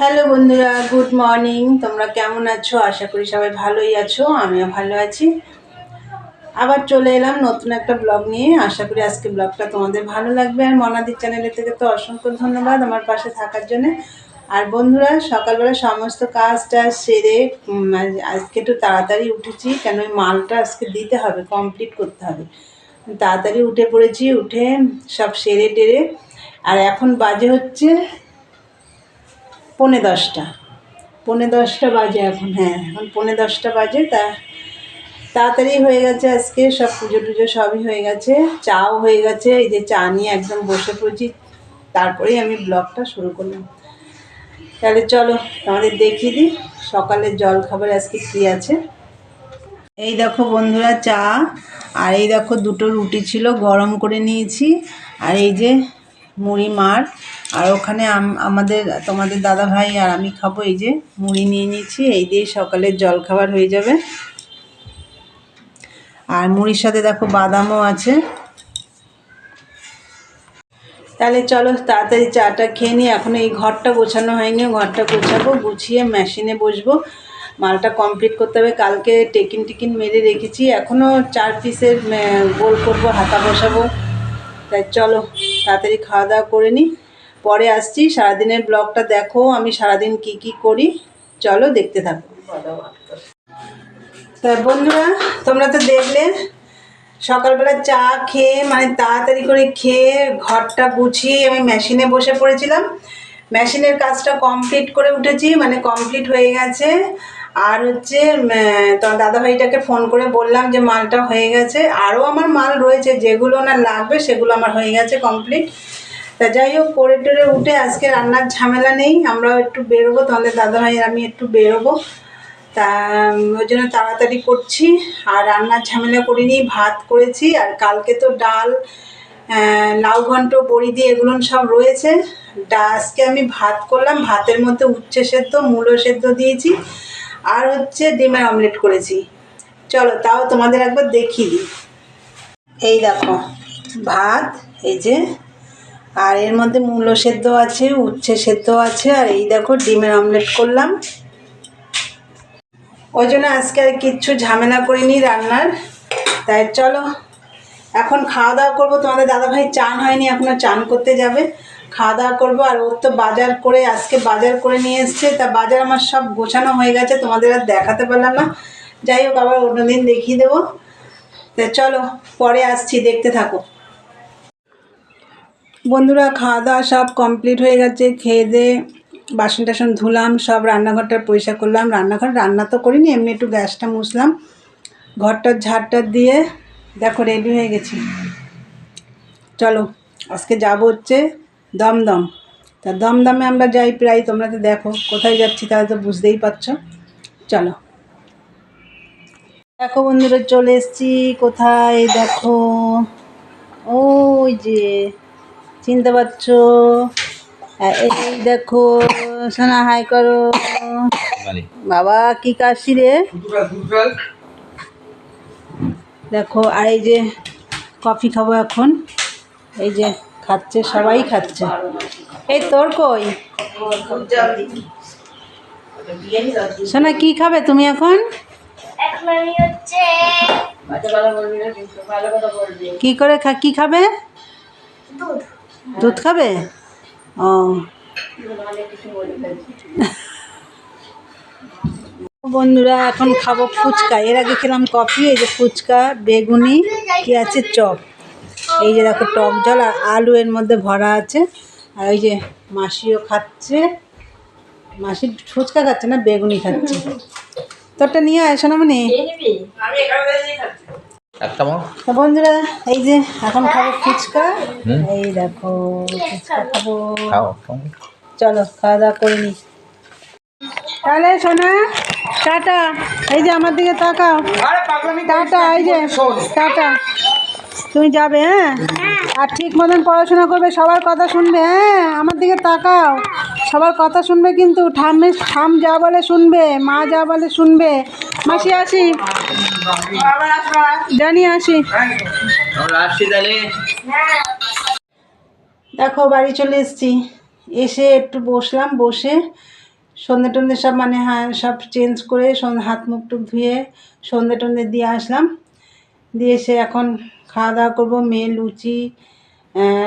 Hello বন্ধুরা, good morning. তোমরা কেমন আছো? আশা করি সবাই ভালোই আছো, আমিও ভালো আছি। আবার চলে এলাম নতুন একটা ব্লগ নিয়ে। আশা করি আজকে ব্লগটা তোমাদের ভালো লাগবে। আর মনাদির চ্যানেলের থেকে তো অসংখ্য ধন্যবাদ আমার পাশে থাকার জন্য। আর বন্ধুরা, সকালবেলা সমস্ত কাজটা সেরে আজকে একটু তাড়াতাড়ি উঠেছি, কেন ওই মালটা আজকে দিতে হবে, কমপ্লিট করতে হবে। তাড়াতাড়ি উঠে পড়েছি, উঠে সব সেরে টেরে। আর এখন বাজে হচ্ছে 10:45। 10:45 বাজে এখন। হ্যাঁ, এখন 10:45 বাজে। তাড়াতাড়ি হয়ে গেছে আজকে, সব পুজো টুজো সবই হয়ে গেছে, চাও হয়ে গেছে। এই যে চা নিয়ে একদম বসে পড়েছি, তারপরেই আমি ব্লগটা শুরু করলাম। তাহলে চলো আমাদের দেখিয়ে দিই সকালের জল খাবার আজকে কী আছে। এই দেখো বন্ধুরা, চা। আর এই দেখো দুটো রুটি ছিল, গরম করে নিয়েছি। আর এই যে মুড়ি মার। আর ওখানে তোমাদের দাদা ভাই আর আমি খাবো। এই যে মুড়ি নিয়ে নিয়েছি, এই দিয়ে সকালের জলখাবার হয়ে যাবে। আর মুড়ির সাথে দেখো বাদামও আছে। তাহলে চলো তাড়াতাড়ি চাটা খেয়ে নিই। এখন এই ঘরটা গোছানো হয়নি, ঘরটা গোছাবো, গুছিয়ে মেশিনে বসবো। মালটা কমপ্লিট করতে হবে। কালকে টিকিন মেরে রেখেছি, এখনও 4 পিসের গোল করবো, হাতা বসাবো। তাই চলো তাড়াতাড়ি খাওয়া দাওয়া করে নিই, পরে আসছি। সারাদিনের ব্লগটা দেখো, আমি সারাদিন কি করি, চলো দেখতে থাকো। তা বন্ধুরা, তোমরা তো দেখলে সকালবেলা চা খেয়ে, তাড়াতাড়ি করে খেয়ে ঘরটা গুছিয়ে আমি মেশিনে বসে পড়েছিলাম। মেশিনের কাজটা কমপ্লিট করে উঠেছি, কমপ্লিট হয়ে গেছে। আর হচ্ছে তোমার দাদাভাইটাকে ফোন করে বললাম যে মালটা হয়ে গেছে। আরও আমার মাল রয়েছে, যেগুলো না লাগবে সেগুলো আমার হয়ে গেছে কমপ্লিট। তা যাই হোক, করে টোরে উঠে আজকে রান্নার ঝামেলা নেই, আমরাও একটু বেরোবো, তোমাদের দাদাভাই আর আমি একটু বেরোবো। তা ওই জন্য তাড়াতাড়ি করছি। আর রান্নার ঝামেলা করিনি, ভাত করেছি। আর কালকে তো ডাল, লাউ ঘন্ট, বড়ি দিয়ে এগুলো সব রয়েছে। আজকে আমি ভাত করলাম, ভাতের মধ্যে উচ্ছে সেদ্ধ, মূলো সেদ্ধ দিয়েছি। আর হচ্ছে ডিমের অমলেট করেছি। চলো তাও তোমাদের একবার দেখিয়ে দিই। এই দেখো ভাত, এই যে, আর এর মধ্যে মূলো সেদ্ধ আছে, উচ্ছে সেদ্ধ আছে। আর এই দেখো ডিমের অমলেট করলাম। ওই জন্য আজকে আর কিচ্ছু ঝামেলা করিনি রান্নার। তাই চলো এখন খাওয়া দাওয়া করবো। তোমাদের দাদাভাই চান হয়নি, এখনও চান করতে যাবে। খাওয়া দাওয়া করবো। আর ওর তো বাজার করে, আজকে বাজার করে নিয়ে এসছে। তা বাজার আমার সব গোছানো হয়ে গেছে, তোমাদের আর দেখাতে পারলাম না। যাই হোক, আবার অন্যদিন দেখিয়ে দেবো। তা চলো পরে আসছি, দেখতে থাকো বন্ধুরা। খাওয়া দাওয়া সব কমপ্লিট হয়ে গেছে। খেয়ে দিয়ে বাসন টাসন ধুলাম, সব রান্নাঘরটা পরিষ্কার করলাম। রান্না তো করিনি, এমনি একটু গ্যাসটা মুছলাম। ঘরটার ঝাড়টা দিয়ে দেখো রেডি হয়ে গেছি। চলো আজকে যাব হচ্ছে দমদম। তা দমদমে আমরা যাই প্রায়, তোমরা তো দেখো কোথায় যাচ্ছি, তাহলে তো বুঝতেই পারছো। চলো দেখো বন্ধুরা, চলে এসেছি। কোথায় দেখো, ওই যে, চিনতে পারছো? এই দেখো, সোনা হাই করো। বাবা কি কাশি রে, দেখো। আর এই যে কফি খাবো এখন, এই যে খাচ্ছে, সবাই খাচ্ছে। এই তোর কই সোনা, কি খাবে তুমি এখন? কি করে কি খাবে? দুধ খাবে? ও বন্ধুরা, এখন খাবো ফুচকা। এর আগে খেলাম কফি। এই যে ফুচকা, বেগুনি, কি আছে, চপ। এই যে দেখো টক জল আর আলু এর মধ্যে ভরা আছে। আর ওই যে মাসিও খাচ্ছে। মাসি ফুচকা খাচ্ছে না, বেগুনি খাচ্ছে। তোরটা নিয়ে আয় সোনামণি। তো বন্ধুরা, এই যে এখন খাবো ফুচকা। এই দেখো ফুচকা খাবো। চলো খাওয়া দাওয়া করে নি। তাহলে সোনা টাটা। এই যে আমার দিকে তাকাও, টাটা। এই যে টাটা, তুমি যাবে? হ্যাঁ, আর ঠিক মতন পড়াশোনা করবে, সবার কথা শুনবে। হ্যাঁ, আমার দিকে তাকাও, সবার কথা শুনবে কিন্তু। ঠাম যা বলে শুনবে, মা যা বলে শুনবে। মাসি আসি, জানি আসি। দেখো বাড়ি চলে এসেছি। এসে একটু বসলাম, বসে সন্ধে টন্ধে সব মানে হ্যাঁ সব চেঞ্জ করে হাত মুখ টুক ধুয়ে সন্ধে টন্ধে দিয়ে আসলাম। দিয়ে এসে এখন খাওয়া দাওয়া করবো। মেয়ে লুচি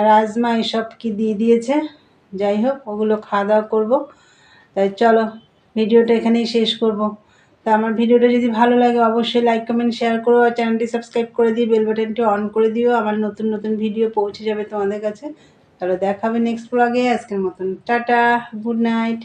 রাজমা এসব কি দিয়ে দিয়েছে, যাই হোক ওগুলো খাওয়া দাওয়া করবো। তাই চলো ভিডিওটা এখানেই শেষ করব। তা আমার ভিডিওটা যদি ভালো লাগে অবশ্যই লাইক কমেন্ট শেয়ার করো, আর চ্যানেলটি সাবস্ক্রাইব করে দিয়ে বেল বাটনটি অন করে দিও, আমার নতুন নতুন ভিডিও পৌঁছে যাবে তোমাদের কাছে। তাহলে দেখাবে নেক্সট ব্লগে। আজকের মতন টাটা, গুড নাইট।